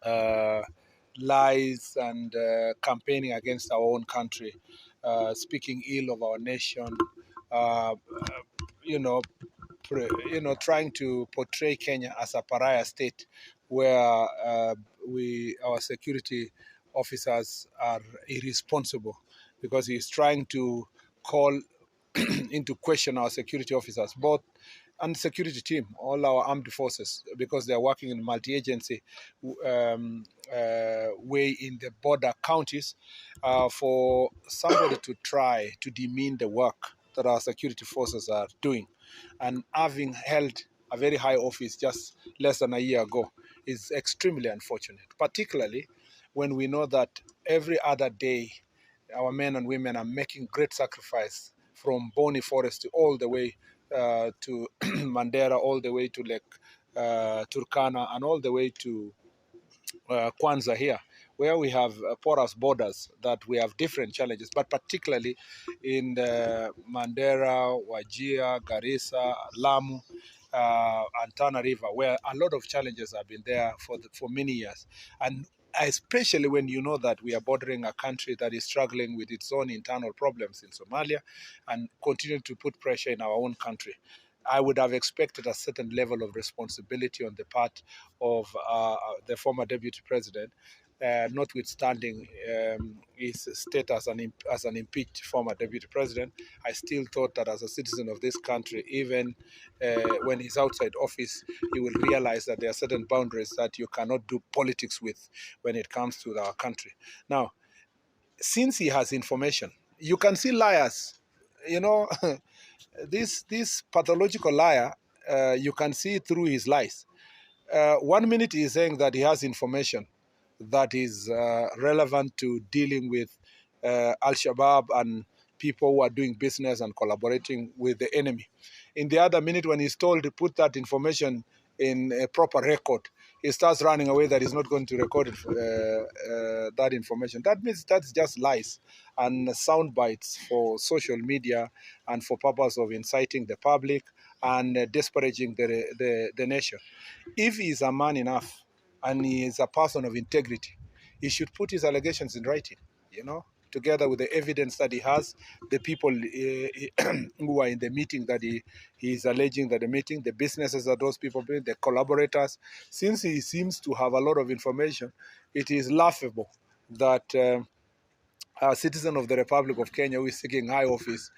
uh, lies and campaigning against our own country, speaking ill of our nation, uh, you know, trying to portray Kenya as a pariah state where our security officers are irresponsible because he's trying to call into question our security officers, both and security team, all our armed forces, because they are working in multi-agency way in the border counties, for somebody to try to demean the work that our security forces are doing. And having held a very high office just less than a year ago is extremely unfortunate, particularly when we know that every other day our men and women are making great sacrifice from Boni Forest all the way to Mandera, all the way to Lake Turkana, and all the way to Kwanzaa here, where we have porous borders that we have different challenges, but particularly in Mandera, Wajir, Garissa, Lamu, and Tana River, where a lot of challenges have been there for many years. And especially when you know that we are bordering a country that is struggling with its own internal problems in Somalia and continue to put pressure in our own country. I would have expected a certain level of responsibility on the part of the former deputy president, notwithstanding his status as an impeached former deputy president. I still thought that as a citizen of this country, even when he's outside office, he will realize that there are certain boundaries that you cannot do politics with when it comes to our country. Now, since he has information, you can see liars, you know, this pathological liar, you can see through his lies. 1 minute he's saying that he has information that is relevant to dealing with Al Shabaab and people who are doing business and collaborating with the enemy. In the other minute, when he's told to put that information in a proper record, he starts running away that he's not going to record that information. That means that's just lies and sound bites for social media and for purpose of inciting the public and disparaging the nation. If he is a man enough and he is a person of integrity, he should put his allegations in writing, together with the evidence that he has, the people who are in the meeting that he is alleging that the meeting, the businesses that those people bring, the collaborators. Since he seems to have a lot of information, it is laughable that a citizen of the Republic of Kenya who is seeking high office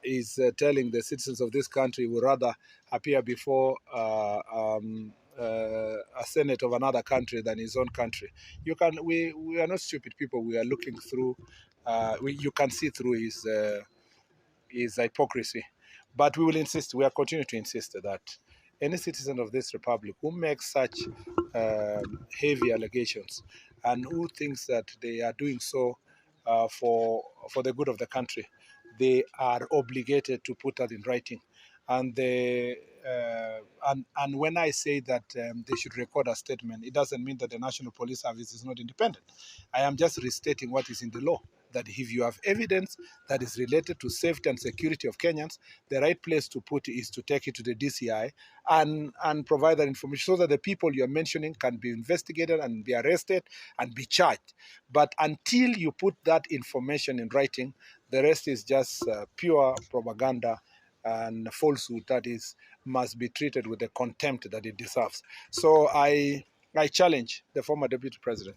is telling the citizens of this country would rather appear before a senate of another country than his own country. We are not stupid people. We are looking through. You can see through his hypocrisy, but we will insist. We are continuing to insist that any citizen of this republic who makes such heavy allegations and who thinks that they are doing so for the good of the country, they are obligated to put that in writing. And and when I say that they should record a statement, it doesn't mean that the National Police Service is not independent. I am just restating what is in the law. That if you have evidence that is related to safety and security of Kenyans, the right place to put it is to take it to the DCI and provide that information so that the people you're mentioning can be investigated and be arrested and be charged. But until you put that information in writing, the rest is just pure propaganda and falsehood that must be treated with the contempt that it deserves. So I challenge the former deputy president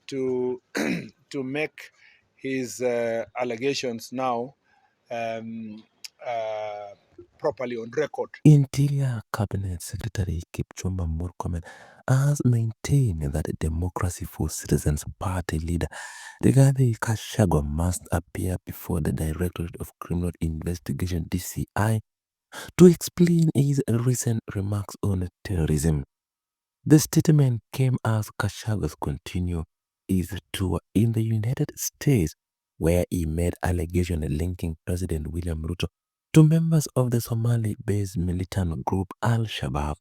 to to make his allegations now um, uh, properly on record. Interior Cabinet Secretary Kipchumba Murkomen has maintained that Democracy for Citizens Party leader Rigathi Gachagua must appear before the Directorate of Criminal Investigation DCI to explain his recent remarks on terrorism. The statement came as Gachagua's continued his tour in the United States, where he made allegations linking President William Ruto to members of the Somali-based militant group Al-Shabaab.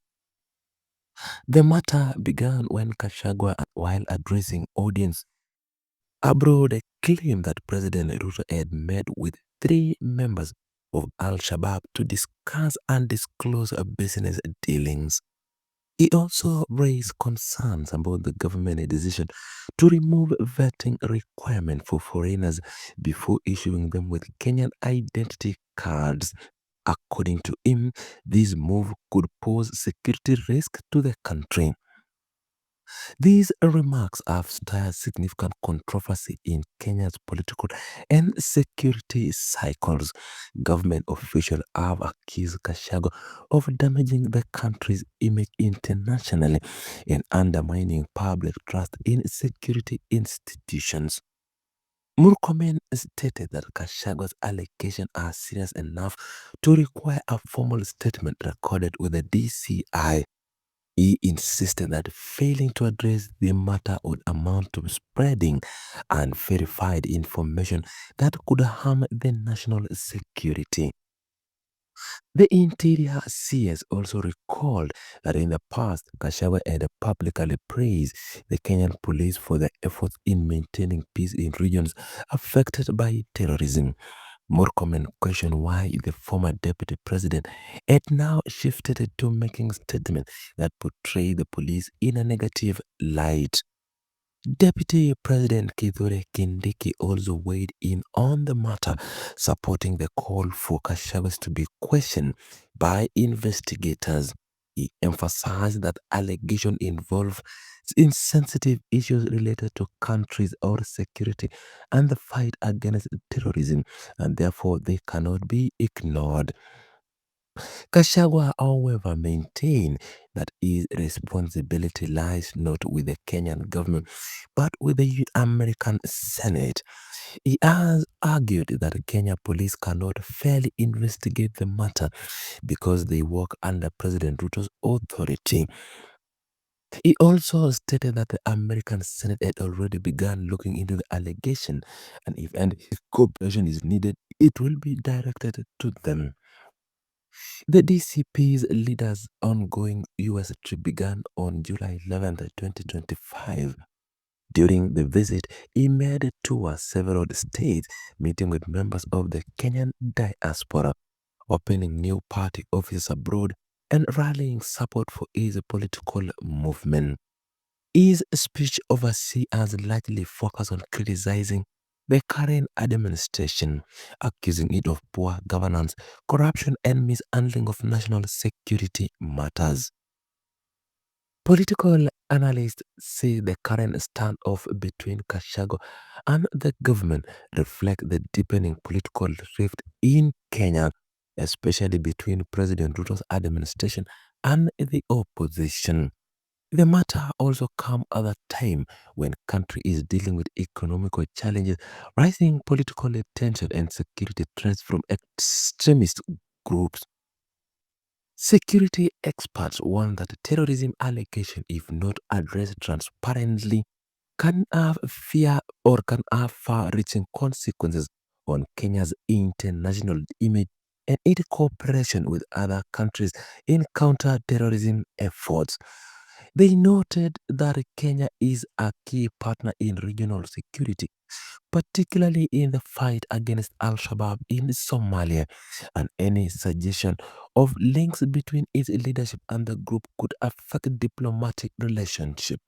The matter began when Gachagua, while addressing audience abroad, claimed that President Ruto had met with 3 members of Al-Shabaab to discuss undisclosed business dealings. He also raised concerns about the government decision to remove vetting requirement for foreigners before issuing them with Kenyan identity cards. According to him, this move could pose security risk to the country. These remarks have stirred significant controversy in Kenya's political and security cycles. Government officials have accused Gachagua of damaging the country's image internationally and undermining public trust in security institutions. Murkomen stated that Gashagua's allegations are serious enough to require a formal statement recorded with the DCI. He insisted that failing to address the matter would amount to spreading unverified information that could harm the national security. The Interior CS also recalled that in the past, Gachagua had publicly praised the Kenyan police for their efforts in maintaining peace in regions affected by terrorism. Murkomen questioned why the former deputy president had now shifted to making statements that portray the police in a negative light. Deputy President Kithure Kindiki also weighed in on the matter, supporting the call for Kashagas to be questioned by investigators. He emphasized that allegations involve insensitive issues related to countries or security and the fight against terrorism, and therefore they cannot be ignored. Gachagua, however, maintained that his responsibility lies not with the Kenyan government, but with the American Senate. He has argued that Kenya police cannot fairly investigate the matter because they work under President Ruto's authority. He also stated that the American Senate had already begun looking into the allegation, and if cooperation is needed, it will be directed to them. The DCP's leader's ongoing US trip began on July 11, 2025. During the visit, he made a tour several states, meeting with members of the Kenyan diaspora, opening new party offices abroad, and rallying support for his political movement. His speech overseas has largely focused on criticizing the current administration, accusing it of poor governance, corruption, and mishandling of national security matters. Political analysts say the current standoff between Kashago and the government reflect the deepening political rift in Kenya, especially between President Ruto's administration and the opposition. The matter also comes at a time when country is dealing with economical challenges, rising political tension, and security threats from extremist groups. Security experts warn that terrorism allegation, if not addressed transparently, can have far-reaching consequences on Kenya's international image and its cooperation with other countries in counter-terrorism efforts. They noted that Kenya is a key partner in regional security, particularly in the fight against Al-Shabaab in Somalia, and any suggestion of links between its leadership and the group could affect diplomatic relationship.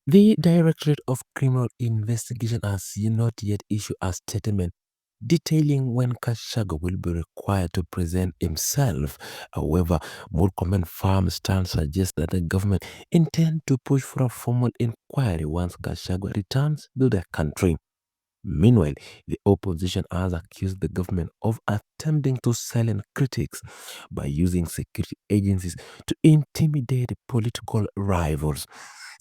The Directorate of Criminal Investigation has not yet issued a statement detailing when Kashaga will be required to present himself. However, Murkomen Farm stance suggests that the government intend to push for a formal inquiry once Kashaga returns to the country. Meanwhile, the opposition has accused the government of attempting to silence critics by using security agencies to intimidate political rivals.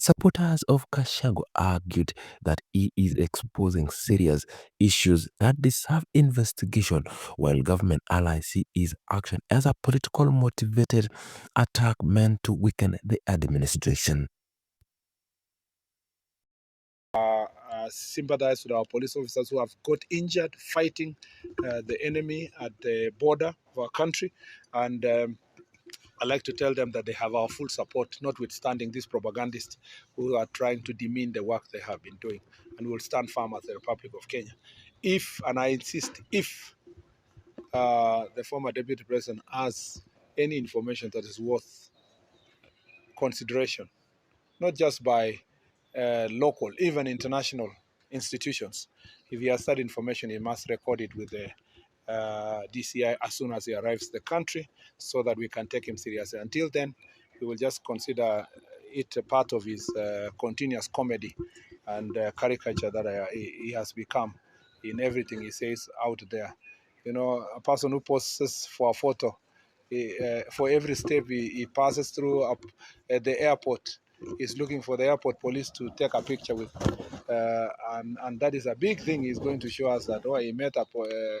Supporters of Kashago argued that he is exposing serious issues that deserve investigation, while government allies see his action as a political motivated attack meant to weaken the administration. Sympathize with our police officers who have got injured fighting the enemy at the border of our country. And I like to tell them that they have our full support, notwithstanding these propagandists who are trying to demean the work they have been doing. And we'll stand firm as the Republic of Kenya. If, and I insist, if the former deputy president has any information that is worth consideration, not just by local, even international institutions. If he has that information, he must record it with the DCI as soon as he arrives in the country so that we can take him seriously. Until then, we will just consider it a part of his continuous comedy and caricature that he has become in everything he says out there. You know, a person who poses for a photo, for every step he passes through at the airport, he's looking for the airport police to take a picture with. And that is a big thing. He's going to show us that, oh, he met up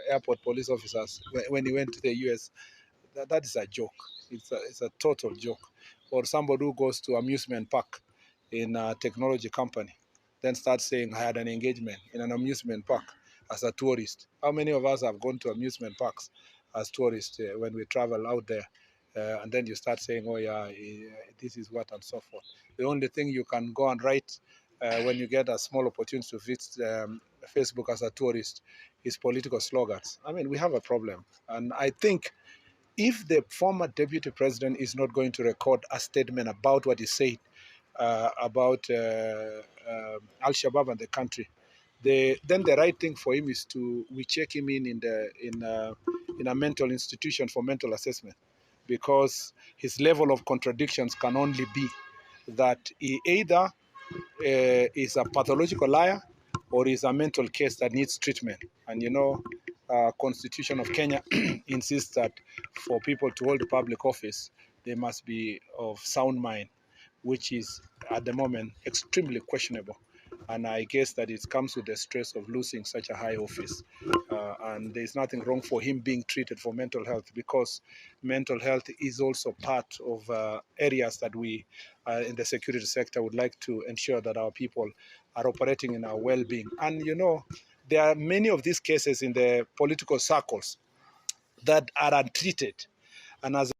airport police officers when he went to the US. That is a joke. It's a total joke. Or somebody who goes to amusement park in a technology company, then starts saying, I had an engagement in an amusement park as a tourist. How many of us have gone to amusement parks as tourists when we travel out there? And then you start saying, oh, yeah, this is what, and so forth. The only thing you can go and write when you get a small opportunity to visit Facebook as a tourist is political slogans. I mean, we have a problem. And I think if the former deputy president is not going to record a statement about what he said about Al Shabaab and the country, then the right thing for him is we check him in a mental institution for mental assessment, because his level of contradictions can only be that he either is a pathological liar or is a mental case that needs treatment. And you know, Constitution of Kenya insists that for people to hold public office, they must be of sound mind, which is at the moment extremely questionable. And I guess that it comes with the stress of losing such a high office. And there's nothing wrong for him being treated for mental health, because mental health is also part of areas that we in the security sector would like to ensure that our people are operating in our well-being. And you know, there are many of these cases in the political circles that are untreated. And as